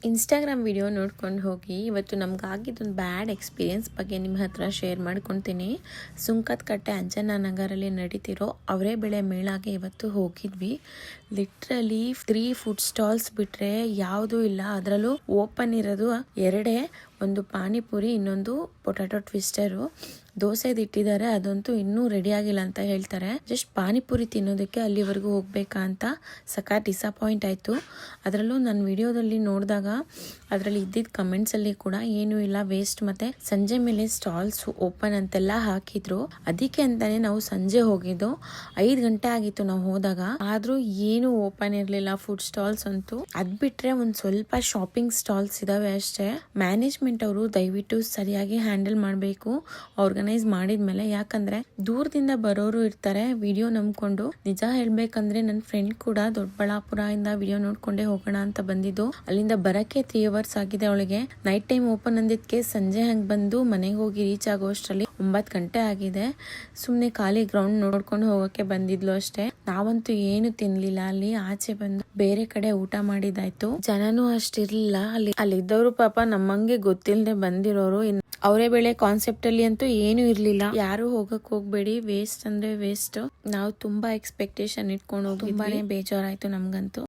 Instagram video ನೋಡ್ಕೊಂಡು ಹೋಗಿ ಇವತ್ತು ನಮ್ಗೆ ಆಗಿದ್ದೊಂದು ಬ್ಯಾಡ್ ಎಕ್ಸ್ಪೀರಿಯನ್ಸ್ ಬಗ್ಗೆ ನಿಮ್ಮ ಹತ್ರ ಶೇರ್ ಮಾಡ್ಕೊತೀನಿ. ಸುಂಕದಕಟ್ಟೆ ಅಂಜನಾ ನಗರಲ್ಲಿ ನಡೀತಿರೋ ಅವರೇ ಬೆಳೆ ಮೇಳಾಗೆ ಇವತ್ತು ಹೋಗಿದ್ವಿ. ಲಿಟ್ರಲಿ 3 ಫುಡ್ ಸ್ಟಾಲ್ಸ್ ಬಿಟ್ಟರೆ ಯಾವುದೂ ಇಲ್ಲ. ಅದರಲ್ಲೂ ಓಪನ್ ಇರೋದು ಎರಡೇ, ಒಂದು ಪಾನಿಪುರಿ, ಇನ್ನೊಂದು ಪೊಟ್ಯಾಟೊ ಟ್ವಿಸ್ಟರು. ದೋಸೆದು ಇಟ್ಟಿದ್ದಾರೆ, ಅದಂತೂ ಇನ್ನೂ ರೆಡಿ ಆಗಿಲ್ಲ ಅಂತ ಹೇಳ್ತಾರೆ. ಜಸ್ಟ್ ಪಾನಿಪುರಿ ತಿನ್ನೋದಕ್ಕೆ ಅಲ್ಲಿವರೆಗೂ ಹೋಗ್ಬೇಕಾ ಅಂತ ಸಖತ್ ಡಿಸಪಾಯಿಂಟ್ ಆಯಿತು. ಅದರಲ್ಲೂ ನನ್ನ ವಿಡಿಯೋದಲ್ಲಿ ನೋಡಿದಾಗ ಅದರಲ್ಲಿ ಇದ್ದಿದ್ದ ಕಮೆಂಟ್ಸಲ್ಲಿ ಕೂಡ ಏನೂ ಇಲ್ಲ, ವೇಸ್ಟ್, ಮತ್ತು ಸಂಜೆ ಮೇಲೆ ಸ್ಟಾಲ್ಸ್ ಓಪನ್ ಅಂತೆಲ್ಲ ಹಾಕಿದ್ರು. ಅದಕ್ಕೆ ಅಂತಾನೆ ನಾವು ಸಂಜೆ ಹೋಗಿದ್ದು. 5 ಗಂಟೆ ಆಗಿತ್ತು ನಾವು ಹೋದಾಗ, ಆದರೂ ಏನೂ ಓಪನ್ ಇರಲಿಲ್ಲ ಫುಡ್ ಸ್ಟಾಲ್ಸ್ ಅಂತೂ. ಅದು ಬಿಟ್ಟರೆ ಒಂದು ಸ್ವಲ್ಪ ಶಾಪಿಂಗ್ ಸ್ಟಾಲ್ಸ್ ಇದಾವೆ ಅಷ್ಟೇ. ಮ್ಯಾನೇಜ್ಮೆಂಟ್ ಅವರು ದಯವಿಟ್ಟು ಸರಿಯಾಗಿ ಹ್ಯಾಂಡಲ್ ಮಾಡಬೇಕು ಆರ್ಗನೈಸ್ ಮಾಡಿದ್ಮೇಲೆ. ಯಾಕಂದ್ರೆ ದೂರದಿಂದ ಬರೋರು ಇರ್ತಾರೆ ವಿಡಿಯೋ ನಂಬ್ಕೊಂಡು. ನಿಜ ಹೇಳ್ಬೇಕಂದ್ರೆ ನನ್ನ ಫ್ರೆಂಡ್ ಕೂಡ ದೊಡ್ಡಬಳ್ಳಾಪುರ ಇಂದ ವಿಡಿಯೋ ನೋಡ್ಕೊಂಡೇ ಹೋಗೋಣ ಅಂತ ಬಂದಿದ್ದು. ಅಲ್ಲಿಂದ ಬರಕ್ಕೆ 3 ಅವರ್ಸ್ ಆಗಿದೆ ಅವಳಿಗೆ. ನೈಟ್ ಟೈಮ್ ಓಪನ್ ಅಂದಿದ್ಕೆ ಸಂಜೆ ಹಂಗೆ ಬಂದು ಮನೆಗೆ ಹೋಗಿ ರೀಚ್ ಆಗೋ ಅಷ್ಟರಲ್ಲಿ 9 ಗಂಟೆ ಆಗಿದೆ. ಸುಮ್ನೆ ಖಾಲಿ ಗ್ರೌಂಡ್ ನೋಡ್ಕೊಂಡು ಹೋಗಕ್ಕೆ ಬಂದಿದ್ಲು ಅಷ್ಟೇ. ನಾವಂತೂ ಏನು ತಿನ್ಲಿಲ್ಲ. ಅಲ್ಲಿ ಆಚೆ ಬಂದು ಬೇರೆ ಕಡೆ ಊಟ ಮಾಡಿದಾಯ್ತು. ಜನನೂ ಅಷ್ಟಿರ್ಲಿಲ್ಲ ಅಲ್ಲಿದ್ದವರು. ಪಾಪ ನಮ್ಮಂಗೆ ಗೊತ್ತಿಲ್ಲದೆ ಬಂದಿರೋರು. ಅವರೇ ಬೆಳೆ ಕಾನ್ಸೆಪ್ಟ್ ಅಲ್ಲಿ ಅಂತೂ ಏನು ಇರ್ಲಿಲ್ಲ. ಯಾರು ಹೋಗಬೇಡಿ, ವೇಸ್ಟ್ ಅಂದ್ರೆ ವೇಸ್ಟ್. ನಾವು ತುಂಬಾ ಎಕ್ಸ್ಪೆಕ್ಟೇಷನ್ ಇಟ್ಕೊಂಡು ಹೋಗಿ ತುಂಬಾನೇ ಬೇಜಾರಾಯ್ತು ನಮ್ಗಂತೂ.